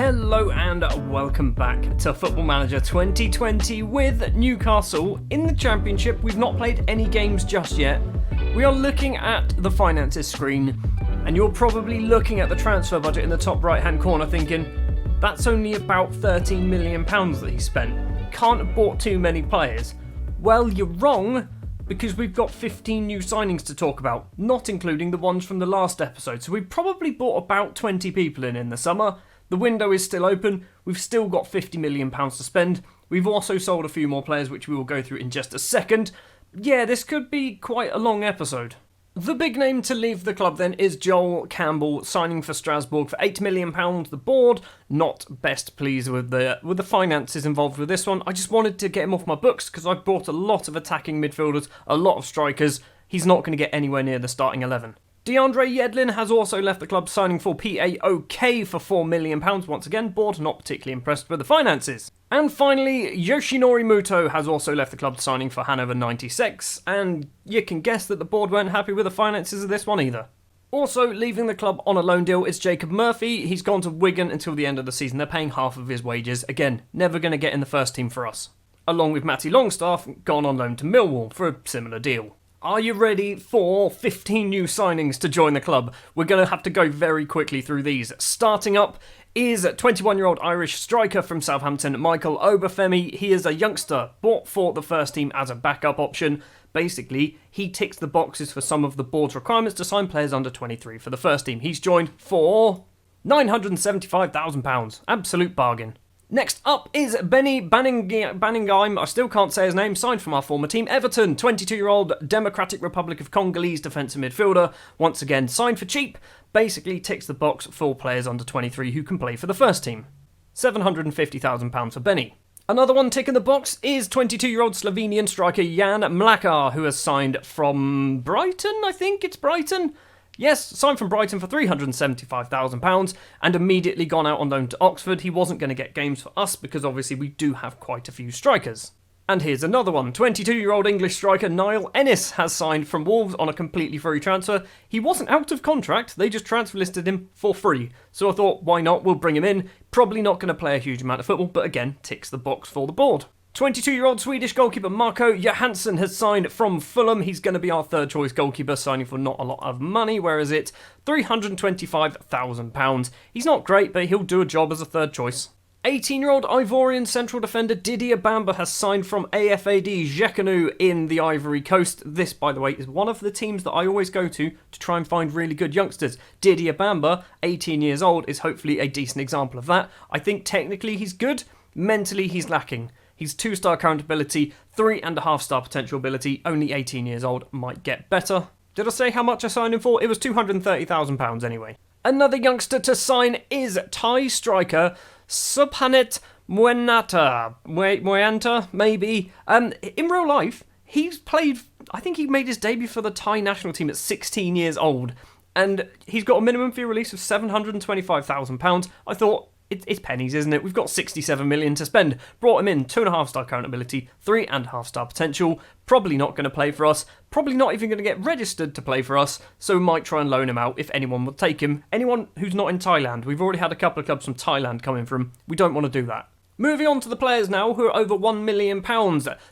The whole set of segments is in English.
Hello and welcome back to Football Manager 2020 with Newcastle. In the Championship, we've not played any games just yet. We are looking at the finances screen, and you're probably looking at the transfer budget in the top right-hand corner thinking, that's only about £13 million that he spent. Can't have bought too many players. Well, you're wrong, because we've got 15 new signings to talk about, not including the ones from the last episode. So we've probably brought about 20 people in the summer. The window is still open. We've still got £50 million to spend. We've also sold a few more players, which we will go through in just a second. Yeah, this could be quite a long episode. The big name to leave the club then is Joel Campbell, signing for Strasbourg for £8 million. The board not best pleased with the finances involved with this one. I just wanted to get him off my books because I've bought a lot of attacking midfielders, a lot of strikers. He's not going to get anywhere near the starting 11. DeAndre Yedlin has also left the club, signing for PAOK for £4 million. Once again, board not particularly impressed with the finances. And finally, Yoshinori Muto has also left the club, signing for Hannover 96, and you can guess that the board weren't happy with the finances of this one either. Also, leaving the club on a loan deal is Jacob Murphy. He's gone to Wigan until the end of the season. They're paying half of his wages. Again, never going to get in the first team for us. Along with Matty Longstaff, gone on loan to Millwall for a similar deal. Are you ready for 15 new signings to join the club? We're going to have to go very quickly through these. Starting up is 21-year-old Irish striker from Southampton, Michael Obafemi. He is a youngster, bought for the first team as a backup option. Basically, he ticks the boxes for some of the board's requirements to sign players under 23 for the first team. He's joined for £975,000. Absolute bargain. Next up is Benny Banningham, I still can't say his name, signed from our former team, Everton, 22-year-old Democratic Republic of Congolese defensive midfielder, once again signed for cheap, basically ticks the box for players under 23 who can play for the first team. £750,000 for Benny. Another one ticking the box is 22-year-old Slovenian striker Jan Mlakar, who has signed from Brighton, I think it's Brighton? Yes, signed from Brighton for £375,000 and immediately gone out on loan to Oxford. He wasn't going to get games for us because obviously we do have quite a few strikers. And here's another one. 22-year-old English striker Niall Ennis has signed from Wolves on a completely free transfer. He wasn't out of contract, they just transfer listed him for free. So I thought, why not? We'll bring him in. Probably not going to play a huge amount of football, but again, ticks the box for the board. 22-year-old Swedish goalkeeper Marco Johansson has signed from Fulham. He's going to be our third choice goalkeeper, signing for not a lot of money. Where is it? £325,000. He's not great, but he'll do a job as a third choice. 18-year-old Ivorian central defender Didier Bamba has signed from AFAD Jekanu in the Ivory Coast. This, by the way, is one of the teams that I always go to try and find really good youngsters. Didier Bamba, 18 years old, is hopefully a decent example of that. I think technically he's good, mentally he's lacking. He's 2-star current ability, 3.5-star potential ability, only 18 years old, might get better. Did I say how much I signed him for? It was £230,000 anyway. Another youngster to sign is Thai striker Subhanet Moyanta, maybe. In real life, he's played, I think he made his debut for the Thai national team at 16 years old, and he's got a minimum fee release of £725,000. I thought, it's pennies, isn't it? We've got 67 million to spend. Brought him in, 2.5-star current ability, 3.5-star potential. Probably not going to play for us. Probably not even going to get registered to play for us. So might try and loan him out if anyone will take him. Anyone who's not in Thailand. We've already had a couple of clubs from Thailand coming for him. We don't want to do that. Moving on to the players now who are over £1 million.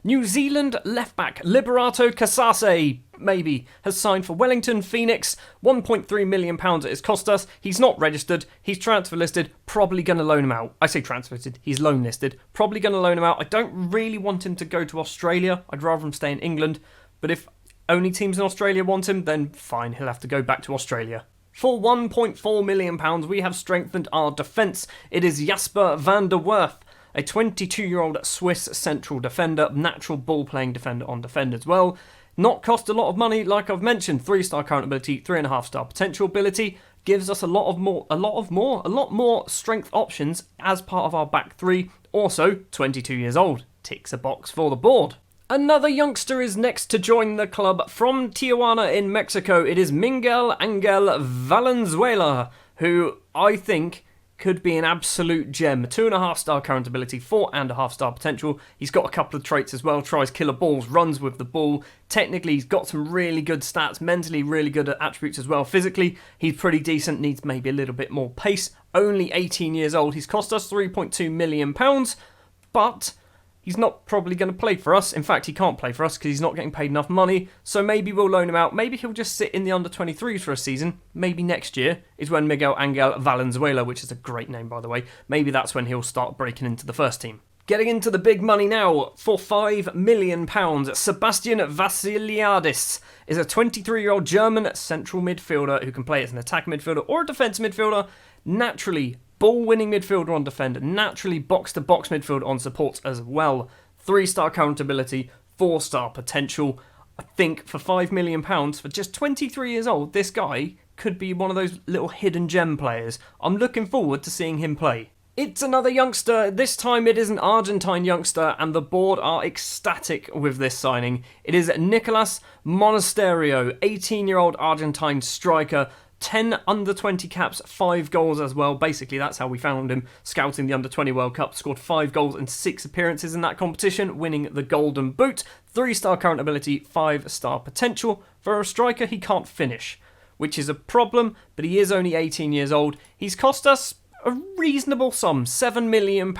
New Zealand left-back Liberato Kasase, maybe, has signed for Wellington Phoenix. £1.3 million it has cost us. He's not registered. He's transfer listed. Probably going to loan him out. I say transfer listed. He's loan listed. Probably going to loan him out. I don't really want him to go to Australia. I'd rather him stay in England. But if only teams in Australia want him, then fine. He'll have to go back to Australia. For £1.4 million, we have strengthened our defence. It is Jasper van der Werf, a 22-year-old Swiss central defender, natural ball-playing defender on defend as well. Not cost a lot of money, like I've mentioned. 3-star current ability, 3.5-star potential ability. Gives us a lot more strength options as part of our back three. Also, 22 years old. Ticks a box for the board. Another youngster is next to join the club from Tijuana in Mexico. It is Miguel Angel Valenzuela, who I think could be an absolute gem. 2.5-star current ability, 4.5-star potential. He's got a couple of traits as well. Tries killer balls, runs with the ball. Technically, he's got some really good stats. Mentally, really good attributes as well. Physically, he's pretty decent. Needs maybe a little bit more pace. Only 18 years old. He's cost us £3.2 million, but he's not probably going to play for us. In fact, he can't play for us because he's not getting paid enough money. So maybe we'll loan him out. Maybe he'll just sit in the under-23s for a season. Maybe next year is when Miguel Angel Valenzuela, which is a great name by the way, maybe that's when he'll start breaking into the first team. Getting into the big money now, for £5 million, Sebastian Vassiliadis is a 23-year-old German central midfielder who can play as an attack midfielder or a defence midfielder. Naturally, ball-winning midfielder on defend, naturally box-to-box midfielder on supports as well. 3-star current ability, 4-star potential. I think for £5 million, for just 23 years old, this guy could be one of those little hidden gem players. I'm looking forward to seeing him play. It's another youngster. This time it is an Argentine youngster, and the board are ecstatic with this signing. It is Nicolas Monasterio, 18-year-old Argentine striker. 10 under-20 caps, 5 goals as well. Basically, that's how we found him, scouting the under-20 World Cup. Scored 5 goals and 6 appearances in that competition, winning the Golden Boot. 3-star current ability, 5-star potential. For a striker, he can't finish, which is a problem, but he is only 18 years old. He's cost us a reasonable sum, £7 million.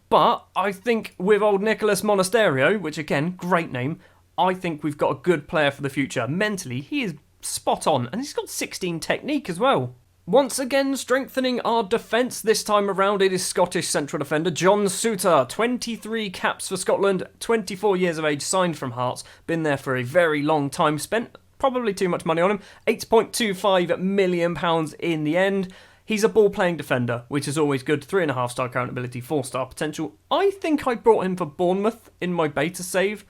But I think with old Nicolas Monasterio, which again, great name, I think we've got a good player for the future. Mentally, he is spot on, and he's got 16 technique as well. Once again, strengthening our defence. This time around, it is Scottish central defender John Souttar. 23 caps for Scotland, 24 years of age, signed from Hearts. Been there for a very long time, spent probably too much money on him. £8.25 million in the end. He's a ball-playing defender, which is always good. 3.5-star current ability, 4-star potential. I think I brought him for Bournemouth in my beta save.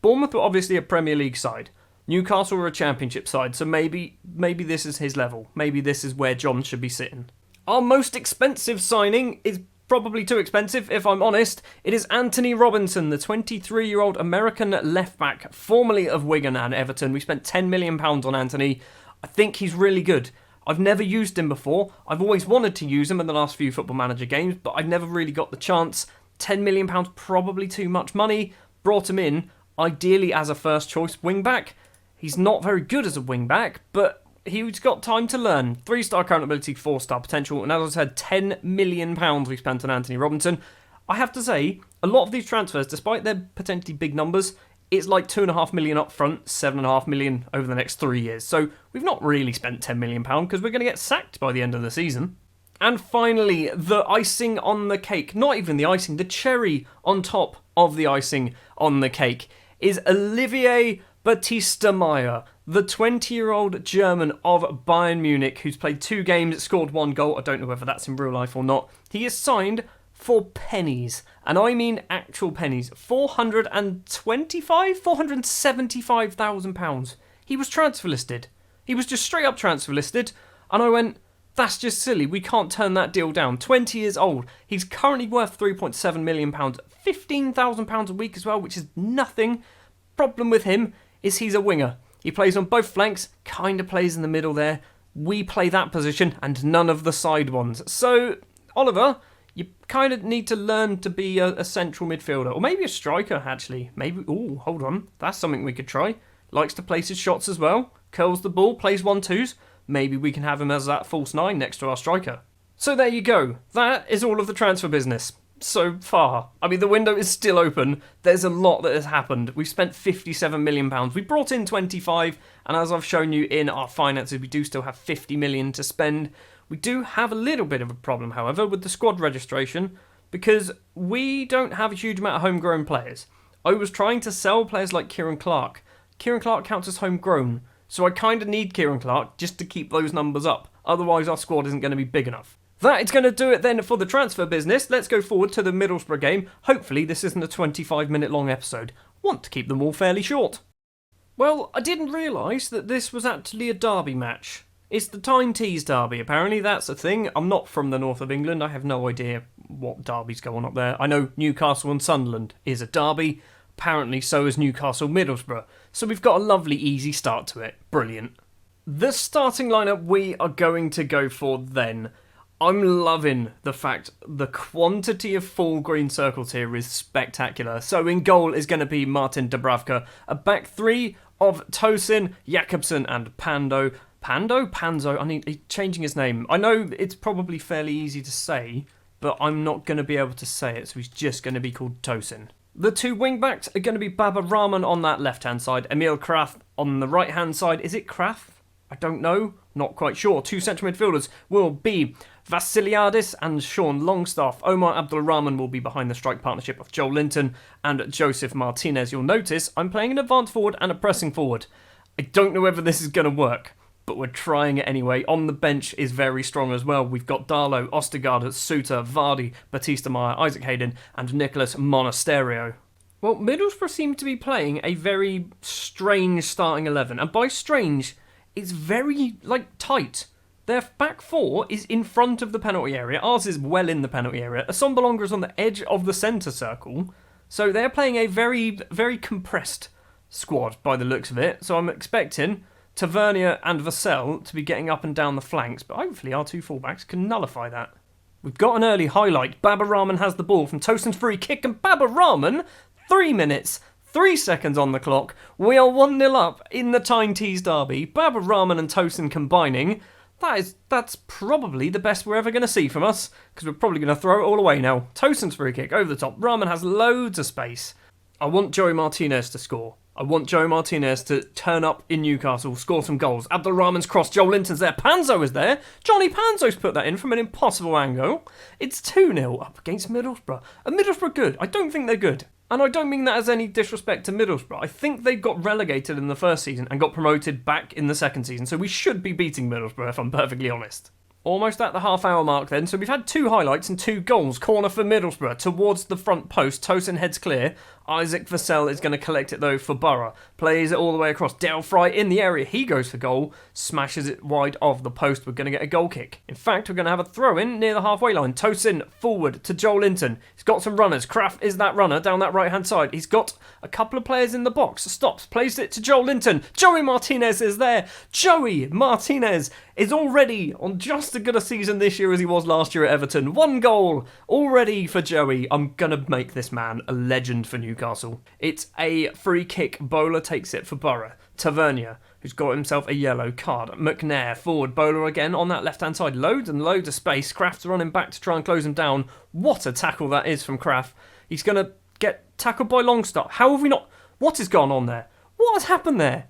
Bournemouth were obviously a Premier League side. Newcastle were a Championship side, so maybe this is his level. Maybe this is where John should be sitting. Our most expensive signing is probably too expensive, if I'm honest. It is Anthony Robinson, the 23-year-old American left-back, formerly of Wigan and Everton. We spent £10 million on Anthony. I think he's really good. I've never used him before. I've always wanted to use him in the last few Football Manager games, but I've never really got the chance. £10 million, probably too much money. Brought him in, ideally as a first-choice wing-back. He's not very good as a wing-back, but he's got time to learn. 3-star current ability, 4-star potential, and as I said, £10 million we spent on Anthony Robinson. I have to say, a lot of these transfers, despite their potentially big numbers, it's like £2.5 million up front, £7.5 million over the next 3 years. So we've not really spent £10 million because we're going to get sacked by the end of the season. And finally, the icing on the cake, not even the icing, the cherry on top of the icing on the cake, is Olivier Batista Meyer, the 20-year-old German of Bayern Munich, who's played 2 games, scored 1 goal. I don't know whether that's in real life or not. He is signed for pennies, and I mean actual pennies. £475,000. He was transfer listed. He was just straight up transfer listed, and I went, that's just silly. We can't turn that deal down. 20 years old. He's currently worth £3.7 million, £15,000 a week as well, which is nothing. Problem with him is he's a winger. He plays on both flanks, kind of plays in the middle there. We play that position and none of the side ones. So, Oliver, you kind of need to learn to be a central midfielder. Or maybe a striker, actually. Maybe, ooh, hold on. That's something we could try. Likes to place his shots as well. Curls the ball, plays 1-2s. Maybe we can have him as that false 9 next to our striker. So there you go. That is all of the transfer business. So far. I mean, the window is still open. There's a lot that has happened. We've spent £57 million. We brought in 25, and as I've shown you in our finances, we do still have £50 million to spend. We do have a little bit of a problem, however, with the squad registration, because we don't have a huge amount of homegrown players. I was trying to sell players like Kieran Clark. Kieran Clark counts as homegrown, so I kind of need Kieran Clark just to keep those numbers up. Otherwise, our squad isn't going to be big enough. That is going to do it then for the transfer business. Let's go forward to the Middlesbrough game. Hopefully this isn't a 25-minute long episode. Want to keep them all fairly short. Well, I didn't realise that this was actually a derby match. It's the Tyne Tees derby. Apparently that's a thing. I'm not from the north of England. I have no idea what derbies go on up there. I know Newcastle and Sunderland is a derby. Apparently so is Newcastle Middlesbrough. So we've got a lovely easy start to it. Brilliant. The starting lineup we are going to go for then. I'm loving the fact the quantity of full green circles here is spectacular. So in goal is going to be Martin Dubravka. A back three of Tosin, Jakobsen and Pando. Panzo? I need he's changing his name. I know it's probably fairly easy to say, but I'm not going to be able to say it, so he's just going to be called Tosin. The two wing-backs are going to be Baba Rahman on that left-hand side, Emil Kraft on the right-hand side. Is it Kraft? I don't know. Not quite sure. Two central midfielders will be Vassiliadis and Sean Longstaff. Omar Abdulrahman will be behind the strike partnership of Joel Linton and Joseph Martinez. You'll notice I'm playing an advanced forward and a pressing forward. I don't know whether this is going to work, but we're trying it anyway. On the bench is very strong as well. We've got Darlow, Ostergaard, Suter, Vardy, Batista Meyer, Isaac Hayden and Nicholas Monasterio. Well, Middlesbrough seem to be playing a very strange starting 11. And by strange, it's very, tight. Their back four is in front of the penalty area. Ours is well in the penalty area. Assombalonga is on the edge of the centre circle. So they're playing a very, very compressed squad by the looks of it. So I'm expecting Tavernier and Vassell to be getting up and down the flanks. But hopefully our two fullbacks can nullify that. We've got an early highlight. Baba Rahman has the ball from Tosin's free kick. And Baba Rahman, 3 minutes, 3 seconds on the clock. We are 1-0 up in the Tyne Tees derby. Baba Rahman and Tosin combining. That's probably the best we're ever going to see from us, because we're probably going to throw it all away now. Tosin's free kick over the top. Rahman has loads of space. I want Joey Martinez to score. I want Joey Martinez to turn up in Newcastle, score some goals. Abdulrahman's cross, Joel Linton's there, Panzo is there. Johnny Panzo's put that in from an impossible angle. It's 2-0 up against Middlesbrough. Are Middlesbrough good? I don't think they're good. And I don't mean that as any disrespect to Middlesbrough. I think they got relegated in the first season and got promoted back in the second season, so we should be beating Middlesbrough if I'm perfectly honest. Almost at the half-hour mark then, so we've had 2 highlights and 2 goals. Corner for Middlesbrough towards the front post. Tosin heads clear. Isaac Vassell is going to collect it though for Borough. Plays it all the way across. Dale Fry in the area. He goes for goal. Smashes it wide of the post. We're going to get a goal kick. In fact, we're going to have a throw-in near the halfway line. Tosin forward to Joel Linton. He's got some runners. Kraft is that runner down that right-hand side. He's got a couple of players in the box. Stops. Plays it to Joel Linton. Joey Martinez is there. Joey Martinez is already on just as good a season this year as he was last year at Everton. 1 goal already for Joey. I'm going to make this man a legend for Newcastle. It's a free kick. Bowler takes it for Borough. Tavernier, who's got himself a yellow card. McNair forward. Bowler again on that left-hand side. Loads and loads of space. Kraft's running back to try and close him down. What a tackle that is from Kraft. He's going to get tackled by Longstaff. How have we not... What has gone on there? What has happened there?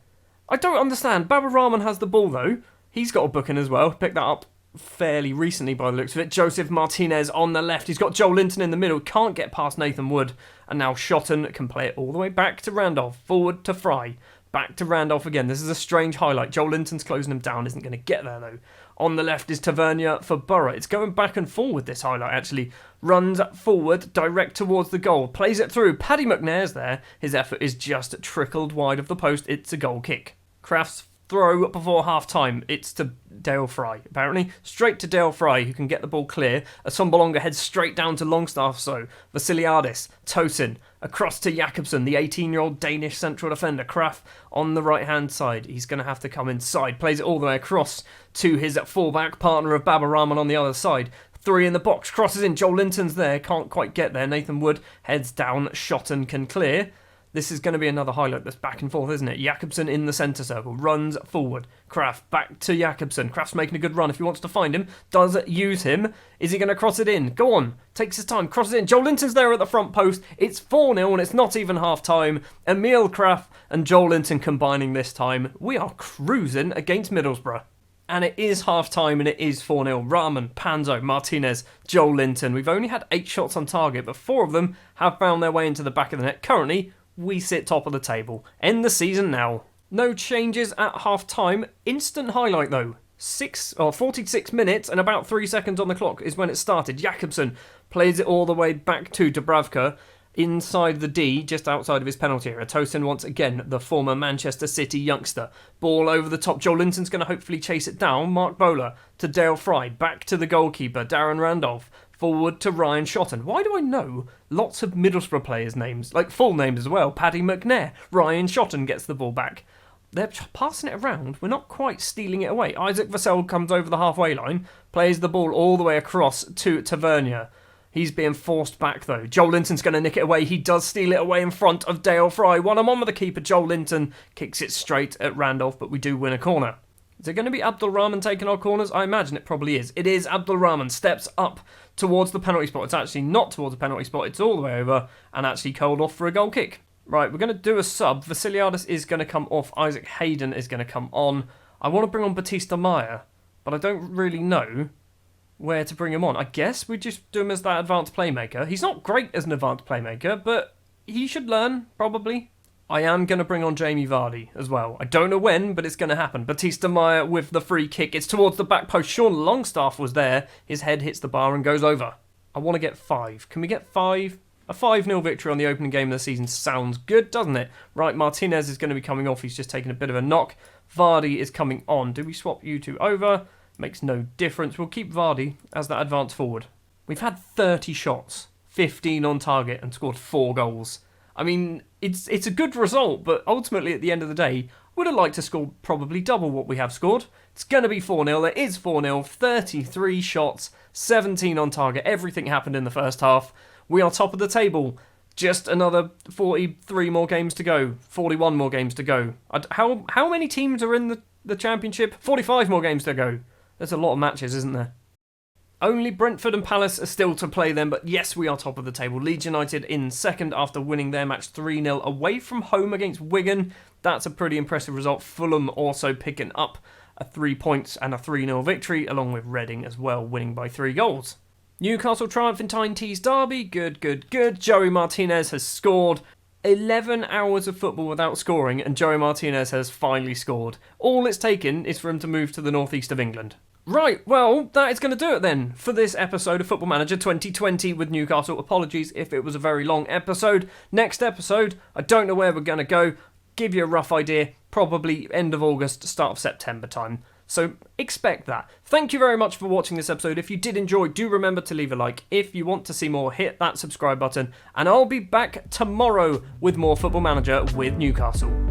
I don't understand. Baba Rahman has the ball though. He's got a booking as well. Picked that up fairly recently by the looks of it. Joseph Martinez on the left. He's got Joel Linton in the middle. Can't get past Nathan Wood. And now Shotton can play it all the way back to Randolph. Forward to Fry. Back to Randolph again. This is a strange highlight. Joel Linton's closing him down. Isn't going to get there though. On the left is Tavernier for Borough. It's going back and forward this highlight actually. Runs forward, direct towards the goal. Plays it through. Paddy McNair's there. His effort is just trickled wide of the post. It's a goal kick. Kraft's throw before half-time. It's to Dale Fry, apparently. Straight to Dale Fry, who can get the ball clear. Assombalonga heads straight down to Longstaff, so Vassiliadis, Tosin, across to Jakobsen, the 18-year-old Danish central defender. Kraft on the right-hand side. He's going to have to come inside. Plays it all the way across to his full-back partner of Baba Rahman on the other side. 3 in the box, crosses in. Joel Linton's there, can't quite get there. Nathan Wood heads down, Shotton can clear. This is going to be another highlight that's back and forth, isn't it? Jakobsen in the centre circle, runs forward. Kraft back to Jakobsen. Kraft's making a good run if he wants to find him. Does use him. Is he going to cross it in? Go on. Takes his time. Crosses in. Joel Linton's there at the front post. It's 4-0 and it's not even half-time. Emil Kraft and Joel Linton combining this time. We are cruising against Middlesbrough. And it is half-time and it is 4-0. Rahman, Panzo, Martinez, Joel Linton. We've only had 8 shots on target, but 4 of them have found their way into the back of the net. Currently, we sit top of the table. End the season now. No changes at half-time. Instant highlight though. 46 minutes and about 3 seconds on the clock is when it started. Jakobsen plays it all the way back to Dubravka. Inside the D, just outside of his penalty area. Tosin once again, the former Manchester City youngster. Ball over the top. Joel Linton's going to hopefully chase it down. Mark Bowler to Dale Fry. Back to the goalkeeper, Darren Randolph. Forward to Ryan Shotton. Why do I know lots of Middlesbrough players' names? Like full names as well. Paddy McNair. Ryan Shotton gets the ball back. they're passing it around. We're not quite stealing it away. Isaac Vassell comes over the halfway line, plays the ball all the way across to Tavernier. He's being forced back though. Joel Linton's going to nick it away. He does steal it away in front of Dale Fry. 1-on-1 with the keeper. Joel Linton kicks it straight at Randolph, but we do win a corner. Is it going to be Abdul Rahman taking our corners? I imagine it probably is. It is Abdul Rahman. Steps up towards the penalty spot. It's actually not towards the penalty spot. It's all the way over and actually called off for a goal kick. Right, we're going to do a sub. Vasiliadis is going to come off. Isaac Hayden is going to come on. I want to bring on Batista Maya, but I don't really know where to bring him on. I guess we just do him as that advanced playmaker. He's not great as an advanced playmaker, but he should learn, probably. I am going to bring on Jamie Vardy as well. I don't know when, but it's going to happen. Batista Maya with the free kick. It's towards the back post. Sean Longstaff was there. His head hits the bar and goes over. I want to get 5. Can we get 5? A 5-0 victory on the opening game of the season sounds good, doesn't it? Right, Martinez is going to be coming off. He's just taking a bit of a knock. Vardy is coming on. Do we swap you two over? Makes no difference. We'll keep Vardy as that advance forward. We've had 30 shots, 15 on target, and scored 4 goals. I mean, it's a good result, but ultimately at the end of the day, would have liked to score probably double what we have scored. It's going to be 4-0. It is 4-0. 33 shots, 17 on target. Everything happened in the first half. We are top of the table. Just another 43 more games to go. 41 more games to go. How many teams are in the Championship? 45 more games to go. There's a lot of matches, isn't there? Only Brentford and Palace are still to play them, but yes, we are top of the table. Leeds United in second after winning their match 3-0 away from home against Wigan. That's a pretty impressive result. Fulham also picking up a 3 points and a 3-0 victory, along with Reading as well, winning by 3 goals. Newcastle triumph in Tyne Tees Derby. Good, good, good. Joey Martinez has scored. 11 hours of football without scoring, and Joey Martinez has finally scored. All it's taken is for him to move to the northeast of England. Right, well, that is going to do it then for this episode of Football Manager 2020 with Newcastle. Apologies if it was a very long episode. Next episode, I don't know where we're going to go. Give you a rough idea, probably end of August, start of September time. So expect that. Thank you very much for watching this episode. If you did enjoy, do remember to leave a like. If you want to see more, hit that subscribe button. And I'll be back tomorrow with more Football Manager with Newcastle.